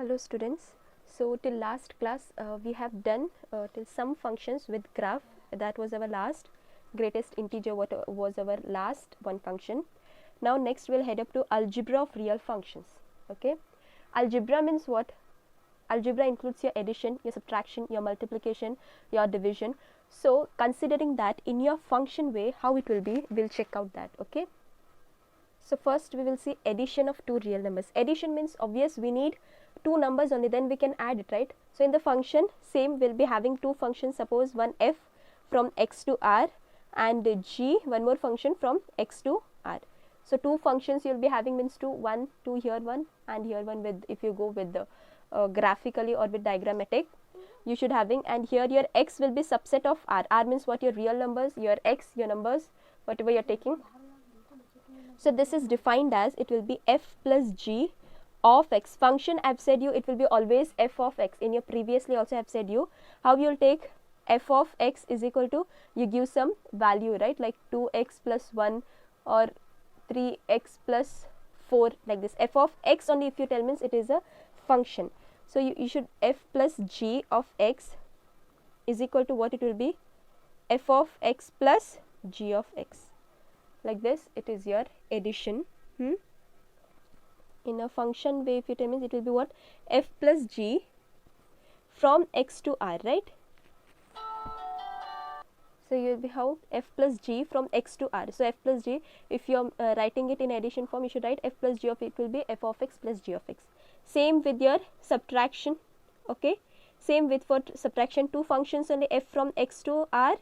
Hello students. So till last class we have done till some functions with graph. That was our last greatest integer, what was our last one function. Now next we'll head up to algebra of real functions. Okay, algebra means what? Algebra includes your addition, your subtraction, your multiplication, your division. So considering that in your function way how it will be, we'll check out that. Okay, so first we will see addition of two real numbers. Addition means obvious, we need two numbers only, then we can add it, right? So in the function same, we'll be having two functions, suppose one f from x to r and g, one more function from x to r. So two functions you'll be having means one here one and here one, with if you go with the graphically or with diagrammatic you should having, and here your x will be subset of r. R means what? Your real numbers, your x, your numbers, whatever you're taking. So this is defined as, it will be f plus g of x. Function I've said you, it will be always f of x. In your previously also I've said you how you'll take f of x is equal to, you give some value, right, like 2x plus 1 or 3x plus 4, like this. F of x only if you tell means it is a function. So you should f plus g of x is equal to what? It will be f of x plus g of x, like this. It is your addition. In a function way if you tell means it will be what? F plus g from x to r, right? So you will be how? F plus g from x to r. So f plus g, if you are writing it in addition form, you should write f plus g of it will be f of x plus g of x. Same with your subtraction. Okay, same with for subtraction, two functions only, f from x to r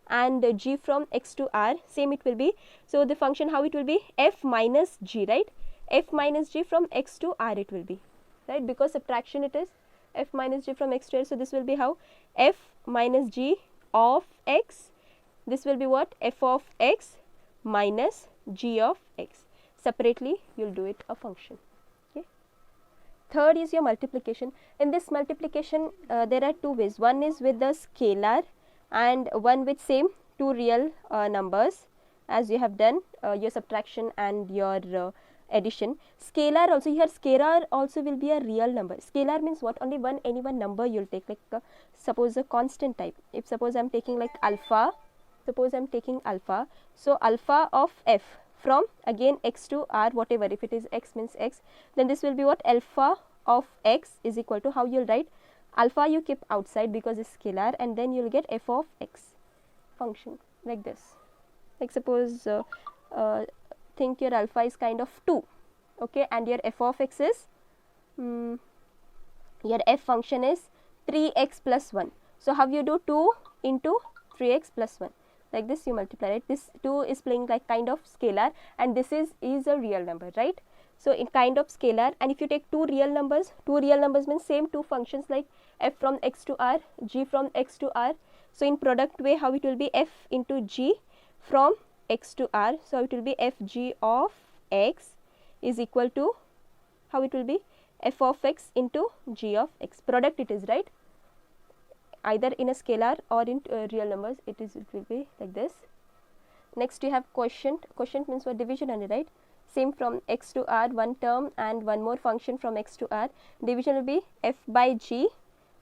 and g from x to r, same it will be. So the function how it will be? F minus g, right? F minus g from x to r it will be, right? Because subtraction it is f minus g from x to r. So this will be how? F minus g of x. This will be what? F of x minus g of x. Separately you'll do it a function. Okay. Third is your multiplication. In this multiplication there are two ways. One is with the scalar and one with same two real numbers, as you have done your subtraction and your addition. Scalar also, here scalar also will be a real number. Scalar means what? Only any one number you'll take, like suppose a constant type. If suppose I'm taking like alpha, suppose I'm taking alpha, so alpha of f from again x to r, whatever, if it is x means x, then this will be what? Alpha of x is equal to, how you'll write? Alpha you keep outside because it's scalar, and then you'll get f of x function, like this. Like suppose think your alpha is kind of 2, okay, and your f of x is your f function is 3x plus 1. So how you do? 2 into 3x plus 1, like this you multiply, right? This 2 is playing like kind of scalar and this is a real number, right? So in kind of scalar, and if you take two real numbers means same two functions, like f from x to r, g from x to r. So in product way how it will be? F into g from x to r. So it will be f g of x is equal to, how it will be? F of x into g of x. Product it is, right? Either in a scalar or in real numbers, it will be like this. Next you have quotient. Quotient means what? Division only, right? Same from x to r, one term and one more function from x to r. Division will be f by g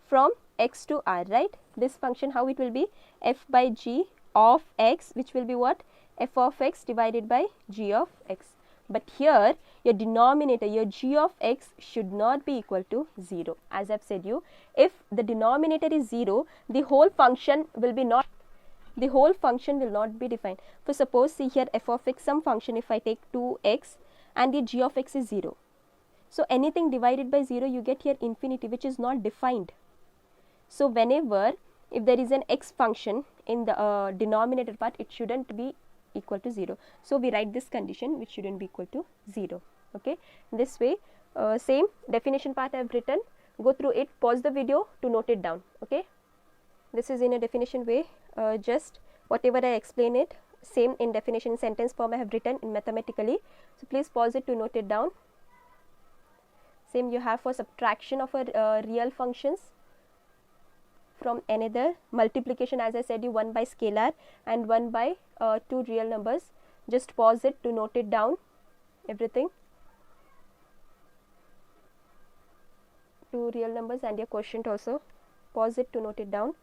from x to r, right? This function how it will be? F by g of x, which will be what? F of x divided by g of x. But here your denominator, your g of x should not be equal to 0. As I've said you, if the denominator is 0, the whole function will not be defined. For suppose, see here, f of x, some function, if I take 2x and the g of x is 0. So anything divided by 0 you get here infinity, which is not defined. So whenever if there is an x function in the denominator part, it shouldn't be equal to 0. So we write this condition, which shouldn't be equal to 0. Okay, this way same definition part I have written, go through it, pause the video to note it down. Okay, this is in a definition way, just whatever I explain it, same in definition sentence form I have written in mathematically. So please pause it to note it down. Same you have for subtraction of a real functions from another. Multiplication, as I said you, one by scalar and one by two real numbers. Just pause it to note it down everything. two real numbers and your quotient also. Pause it to note it down.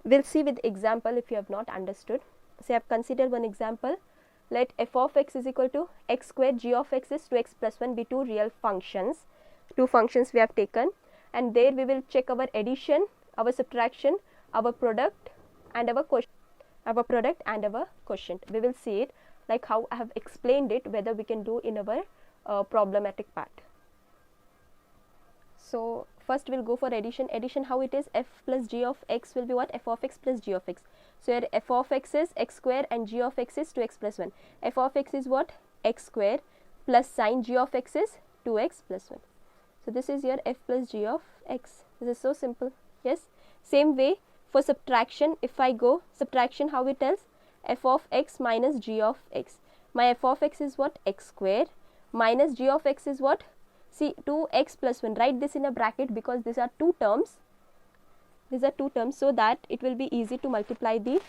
We'll see with example if you have not understood. So I have considered one example. Let f of x is equal to x square, g of x is 2x plus 1 be two real functions. Two functions we have taken, and there we will check our addition, our subtraction, our product and our quotient. We will see it like how I have explained it, whether we can do in our problematic part. So first we'll go for addition. Addition, how it is, f plus g of x will be what? F of x plus g of x. So here f of x is x square and g of x is 2x plus 1. F of x is what? X square plus sine g of x is 2x plus 1. So this is your f plus g of x. This is so simple. Yes. Same way for subtraction, if I go subtraction, how it tells? F of x minus g of x. My f of x is what? X square minus g of x is what? See, 2x plus 1. Write this in a bracket because these are two terms. These are two terms, so that it will be easy to multiply the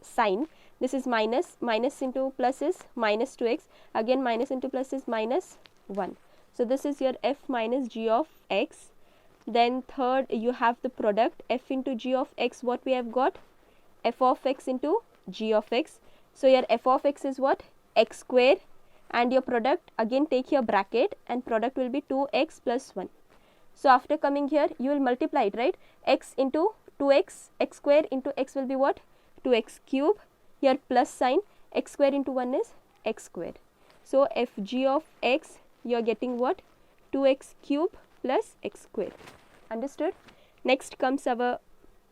sign. This is minus, minus into plus is minus 2x. Again minus into plus is minus 1. So this is your f minus g of x. Then third, you have the product f into g of x. What we have got? F of x into g of x. So your f of x is what? X square, and your product, again take your bracket, and product will be 2x plus 1. So after coming here, you will multiply it, right? X into 2x, x square into x will be what? 2x cube. Here plus sign, x square into 1 is x square. So fg of x, you are getting what? 2x cube plus x square. Understood? Next comes our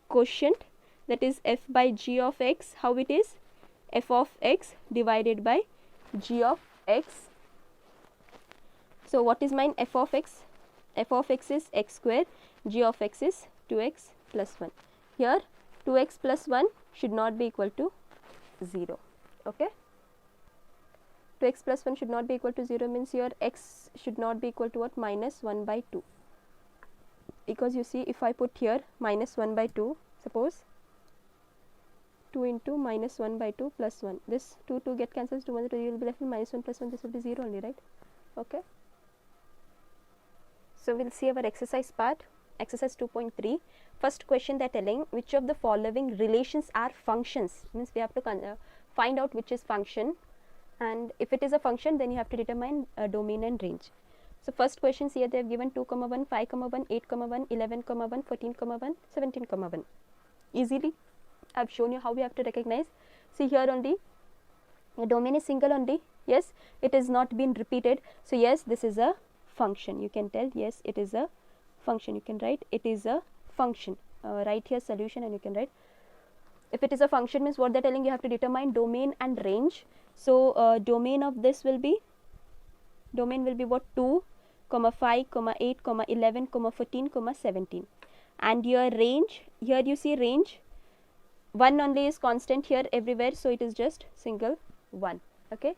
quotient, that is f by g of x. How it is? F of x divided by g of x. So what is mine? F of x. F of x is x square, g of x is 2x plus 1. Here 2x plus 1 should not be equal to 0. Okay. 2x plus 1 should not be equal to 0 means your x should not be equal to what? Minus 1 by 2. Because you see, if I put here minus 1 by 2, suppose 2 into minus 1 by 2 plus 1. This 2 get cancels, 2 you will be left with minus 1 plus 1, this will be 0 only, right? Okay. So we'll see our exercise part. Exercise 2.3. First question, they're telling which of the following relations are functions. Means we have to find out which is function, and if it is a function, then you have to determine domain and range. So first questions here, they have given 2, 1, 5, 1, 8, 1, 11, 1, 14, 1, 17, 1. Easily I have shown you how we have to recognize. See here only, the domain is single only. Yes, it is not been repeated. So yes, this is a function. You can tell, yes, it is a function. You can write it is a function. Write here solution and you can write. If it is a function means what they are telling, you have to determine domain and range. So domain of this will be, domain will be what? 2, 5, 8, 11, 14, 17. And your range, here you see range, 1 only is constant here everywhere, so it is just single 1. Okay.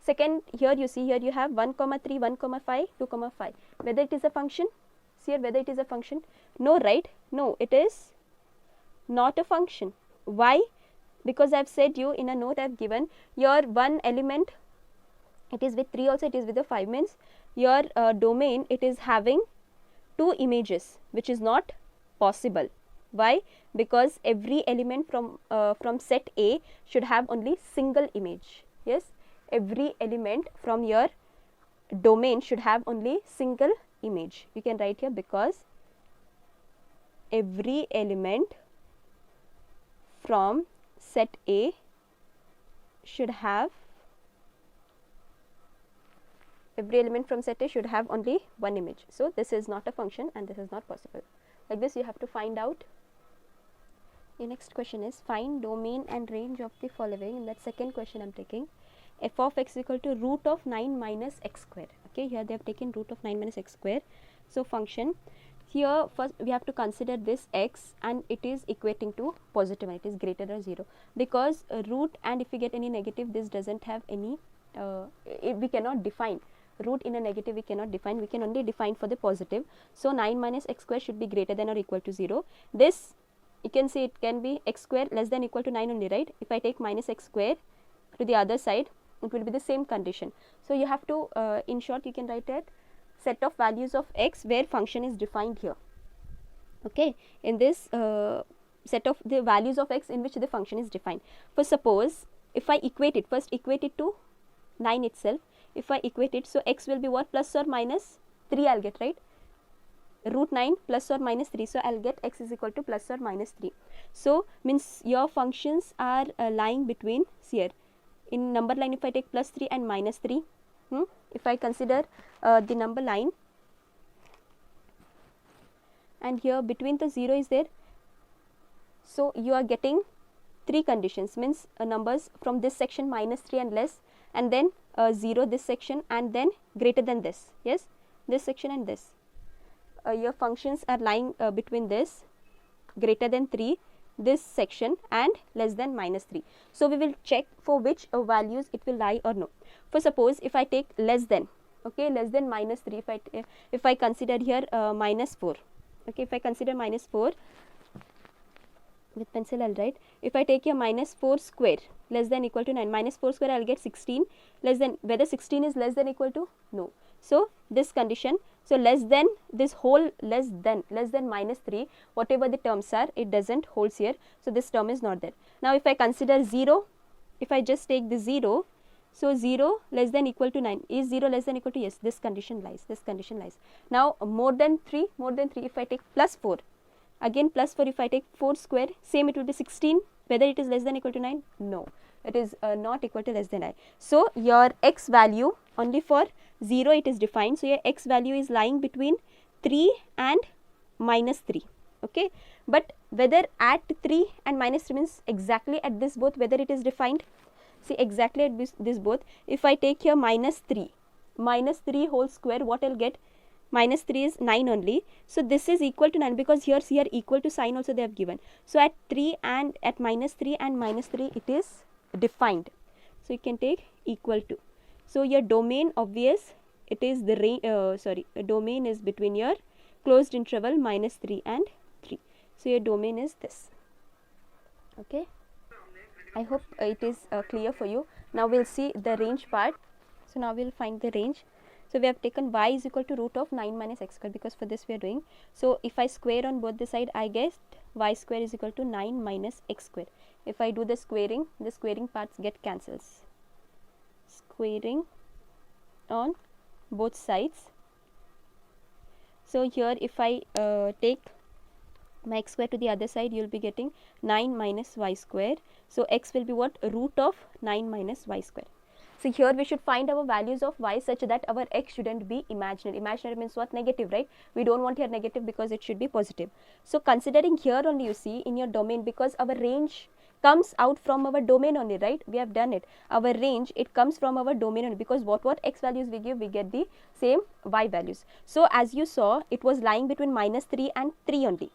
Second, here you see, here you have 1, 3, 1, 5, 2, 5. Whether it is a function? See here, whether it is a function? No, right? No, it is not a function. Why? Because I have said you in a note I have given, your one element, it is with 3 also, it is with the 5, means your domain, it is having 2 images, which is not possible. Why? Because every element from set A should have only single image. Yes, every element from your domain should have only single image. You can write here, because every element from set A should have, every element from set A should have only one image. So this is not a function and this is not possible. Like this you have to find out. The next question is find domain and range of the following. In that second question I am taking f of x equal to root of 9 minus x square. Okay, here they have taken root of 9 minus x square. So function, here first we have to consider this x and it is equating to positive and it is greater than 0, because root, and if we get any negative, this does not have any, we cannot define root in a negative, we cannot define, we can only define for the positive. So 9 minus x square should be greater than or equal to 0. This you can say it can be x square less than equal to 9 only, right? If I take minus x square to the other side, it will be the same condition. So you have to, in short, you can write it set of values of x where function is defined here. Okay, in this set of the values of x in which the function is defined. For suppose if I equate it, first equate it to 9 itself. If I equate it, so x will be what, plus or minus 3 I'll get, right? Root 9 plus or minus 3, so I'll get x is equal to plus or minus 3. So means your functions are lying between, see here in number line, if I take plus 3 and minus 3, if I consider the number line, and here between the 0 is there, so you are getting 3 conditions, means numbers from this section minus 3 and less, and then 0 this section, and then greater than this, yes, this section and this. Your functions are lying between this greater than 3, this section, and less than minus 3. So we will check for which values it will lie or no. For suppose if I take less than, okay, less than minus 3, if I consider here minus 4, okay, if I consider minus 4, with pencil I'll write, if I take here minus 4 square less than equal to 9, minus 4 square I'll get 16, less than, whether 16 is less than equal to, no. So this condition, so less than, this whole less than minus 3, whatever the terms are, it doesn't holds here, so this term is not there. Now if I consider 0, if I just take the 0, so 0 less than equal to 9, is 0 less than equal to, yes, this condition lies, this condition lies. Now more than 3, if I take plus 4, again plus 4, if I take 4 square, same, it will be 16, whether it is less than equal to 9, no, it is not equal to less than 9. So your x value, only for 0 it is defined, so your x value is lying between 3 and minus 3, okay. But whether at 3 and minus 3 means exactly at this both, whether it is defined, see exactly at this both. If I take here minus 3 whole square, what I'll get, minus 3 is 9 only, so this is equal to 9, because here equal to sign also they have given. So at 3 and at minus 3 and minus 3 it is defined, so you can take equal to. So your domain, obvious, it is the range, domain is between your closed interval minus 3 and 3. So your domain is this, okay. I hope it is clear for you. Now we'll see the range part. So now we'll find the range. So we have taken y is equal to root of 9 minus x square, because for this we are doing. So if I square on both the side, I guess y square is equal to 9 minus x square. If I do the squaring parts get cancels. Squaring on both sides. So here if I take my x square to the other side, you will be getting 9 minus y square. So x will be what, root of 9 minus y square. So here we should find our values of y such that our x shouldn't be imaginary. Imaginary means what, negative, right? We don't want here negative, because it should be positive. So considering here only, you see in your domain, because our range comes out from our domain only, right? We have done it. Our range, it comes from our domain only, because what x values we give, we get the same y values. So as you saw, it was lying between minus 3 and 3 only.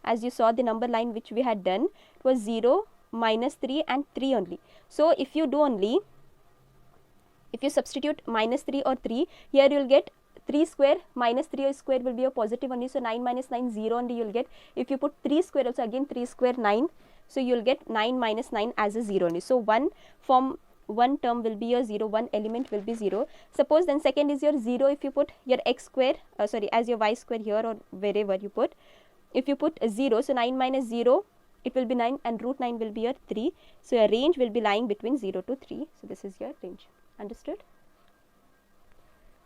As you saw the number line which we had done, it was 0, minus 3 and 3 only. So if you do only, if you substitute minus 3 or 3, here you will get 3 square, minus 3 square will be a positive only, so 9 minus 9, 0 only you will get. If you put 3 square also, again 3 square 9, so you will get 9 minus 9 as a 0 only. So one term will be your 0, one element will be 0. Suppose then second is your 0, if you put your x square, as your y square here or wherever you put, if you put 0, so 9 minus 0, it will be 9, and root 9 will be your 3. So your range will be lying between 0 to 3. So this is your range. Understood?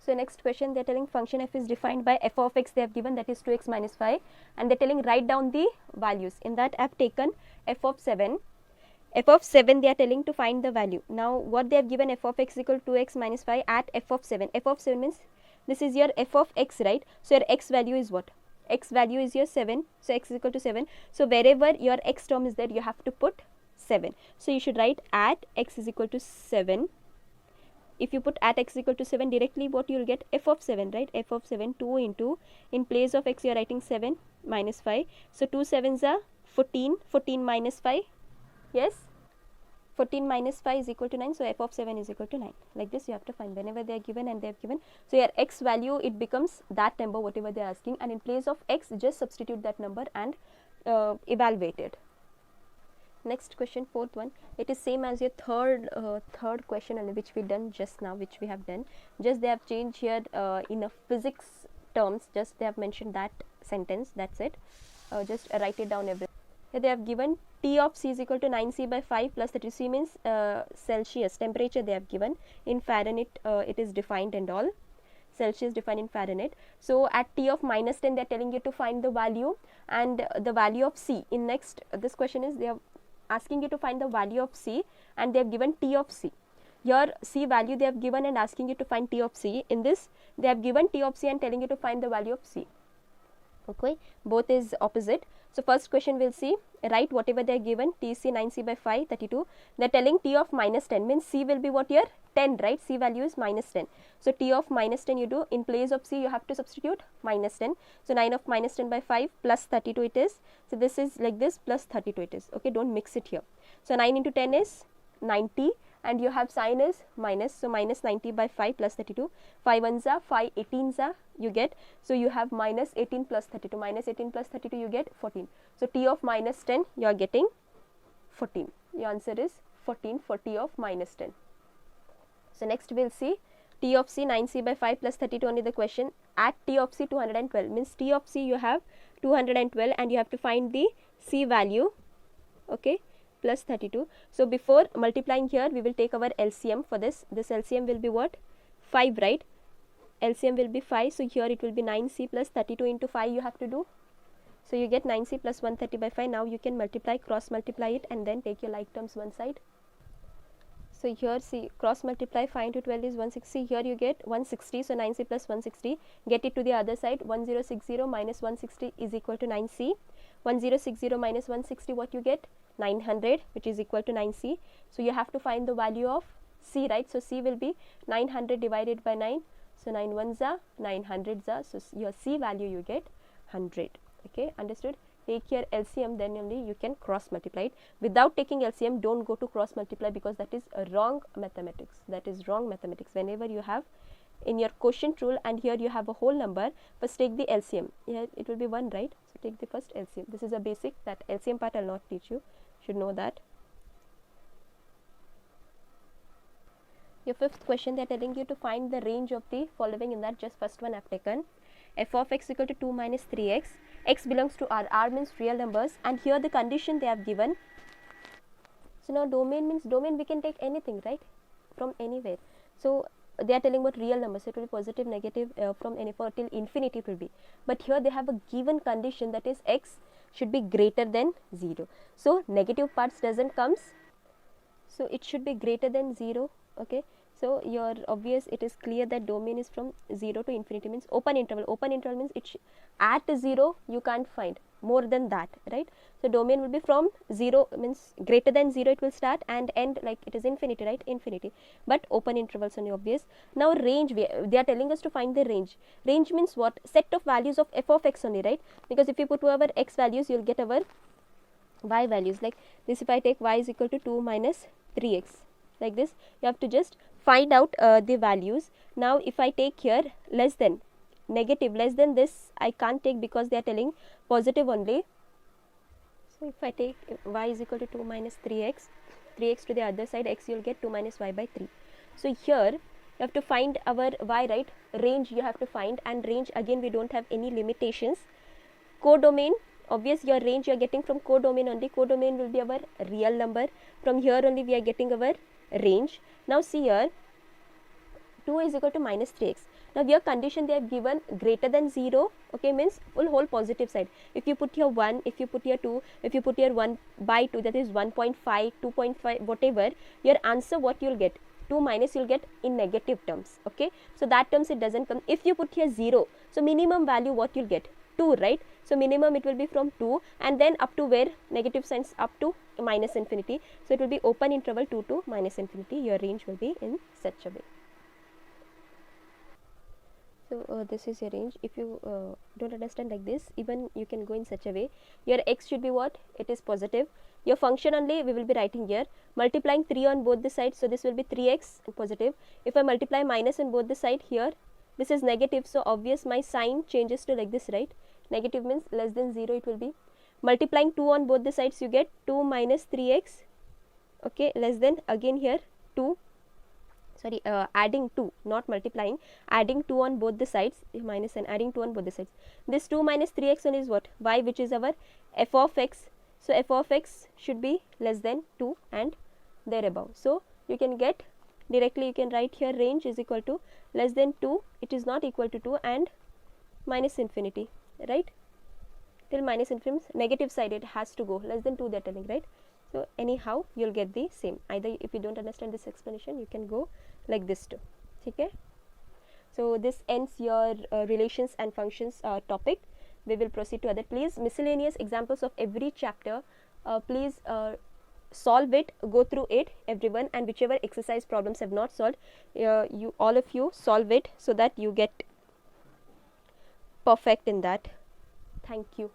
So next question, they are telling function f is defined by f of x, they have given, that is 2x minus 5, and they are telling write down the values. In that I have taken f of 7. F of 7 they are telling to find the value. Now what they have given, f of x equal to 2x minus 5 at f of 7. F of 7 means this is your f of x, right? So your x value is what? X value is your 7. So x is equal to 7. So wherever your x term is there, you have to put 7. So you should write at x is equal to 7. If you put at x equal to 7, directly what you will get, f of 7, right? F of 7, 2 into, in place of x you are writing 7 minus 5. So 2 7s are 14, 14 minus 5, yes, 14 minus 5 is equal to 9. So f of 7 is equal to 9. Like this you have to find whenever they are given and they have given. So your x value, it becomes that number whatever they are asking, and in place of x just substitute that number and evaluate it. Next question, fourth one. It is same as your third question and which we done just now, which we have done. Just they have changed here in a physics terms. Just they have mentioned that sentence. That's it. Just write it down everything. Here they have given T of C is equal to 9C by 5 plus 30C means Celsius temperature they have given. In Fahrenheit it is defined and all. Celsius defined in Fahrenheit. So at T of minus 10 they are telling you to find the value and the value of C. In next this question is they are asking you to find the value of C and they have given T of C. Your C value they have given and asking you to find T of C. In this they have given T of C and telling you to find the value of C. Okay, both is opposite. So first question we'll see, write whatever they are given, TC 9C by 5, 32. They are telling T of minus 10 means C will be what here? 10, right? C value is minus 10. So T of minus 10 you do, in place of C you have to substitute minus 10. So 9 of minus 10 by 5 plus 32 it is. So this is like this plus 32 it is. Okay, don't mix it here. So 9 into 10 is 90 and you have sign is minus. So minus 90 by 5 plus 32. 5 ones are 5 18s are you get. So you have minus 18 plus 32. Minus 18 plus 32 you get 14. So T of minus 10 you are getting 14. Your answer is 14 for T of minus 10. So next we will see T of C 9C by 5 plus 32 only the question. At T of C 212 means T of C you have 212 and you have to find the C value, okay, plus 32. So before multiplying here we will take our LCM for this. This LCM will be what? 5, right? LCM will be 5. So here it will be 9C plus 32 into 5 you have to do. So you get 9C plus 130 by 5. Now you can multiply, cross multiply it and then take your like terms one side. So here see, cross multiply 5 into 12 is 160. Here you get 160. So 9C plus 160. Get it to the other side. 1060 minus 160 is equal to 9C. 1060 minus 160 what you get? 900 which is equal to 9C. So you have to find the value of C, right? So C will be 900 divided by 9. So 9 ones are 900s are. So your C value you get 100. Okay, understood? Take your LCM, then only you can cross multiply it. Without taking LCM, don't go to cross multiply because that is a wrong mathematics. That is wrong mathematics. Whenever you have in your quotient rule and here you have a whole number, first take the LCM. Here it will be 1, right? So take the first LCM. This is a basic, that LCM part I will not teach you. Should know that. Your fifth question, they are telling you to find the range of the following. In that, just first one I have taken. F of x equal to 2 minus 3x. X belongs to R means real numbers, and here the condition they have given. So now domain means domain we can take anything, right, from anywhere. So they are telling about real numbers, so it will be positive, negative, from any till infinity it will be. But here they have a given condition, that is x should be greater than 0. So negative parts doesn't comes, so it should be greater than 0. Okay, so your obvious, it is clear that domain is from 0 to infinity means open interval. Open interval means it at 0 you can't find more than that, right? So domain will be from 0 means greater than 0 it will start and end like it is infinity, right? Infinity. But open intervals only obvious. Now range, they are telling us to find the range. Range means what? Set of values of f of x only, right? Because if you put our x values, you will get our y values. Like this, if I take y is equal to 2 minus 3x, like this, you have to just find out the values. Now if I take here less than, negative, less than this I can't take because they are telling positive only. So if I take y is equal to 2 minus 3x, 3x to the other side, x you will get 2 minus y by 3. So here you have to find our y, right? Range you have to find, and range again we don't have any limitations. Codomain, obvious your range you are getting from codomain only. Codomain will be our real number. From here only we are getting our range. Now see here, 2 is equal to minus 3x. Now here condition they have given greater than 0, okay, means full whole positive side. If you put here 1, if you put here 2, if you put here 1 by 2, that is 1.5, 2.5, whatever, your answer what you will get? 2 minus you will get in negative terms, okay. So that terms it doesn't come. If you put here 0, so minimum value what you will get? 2, right? So minimum it will be from 2 and then up to where? Negative signs up to minus infinity. So it will be open interval 2 to minus infinity. Your range will be in such a way. So this is your range. If you don't understand like this, even you can go in such a way. Your x should be what? It is positive. Your function only we will be writing here. Multiplying 3 on both the sides. So this will be 3x and positive. If I multiply minus on both the side here, this is negative. So obvious my sign changes to like this, right? Negative means less than 0 it will be. multiplying 2 on both the sides you get 2 minus 3x, okay, less than, again here 2, sorry, adding 2, not multiplying, adding 2 on both the sides, minus and adding 2 on both the sides. This 2 minus 3x one is what? Y, which is our f of x. So f of x should be less than 2 and there above. So you can get directly, you can write here range is equal to less than 2, it is not equal to 2, and minus infinity, right? Till minus infinity, negative side it has to go, less than 2 they are telling, right? So anyhow you will get the same. Either if you don't understand this explanation, you can go like this too. Okay. So this ends your relations and functions topic. We will proceed to other. Please, miscellaneous examples of every chapter, please solve it, go through it, everyone, and whichever exercise problems have not solved, you all of you solve it so that you get perfect in that. Thank you.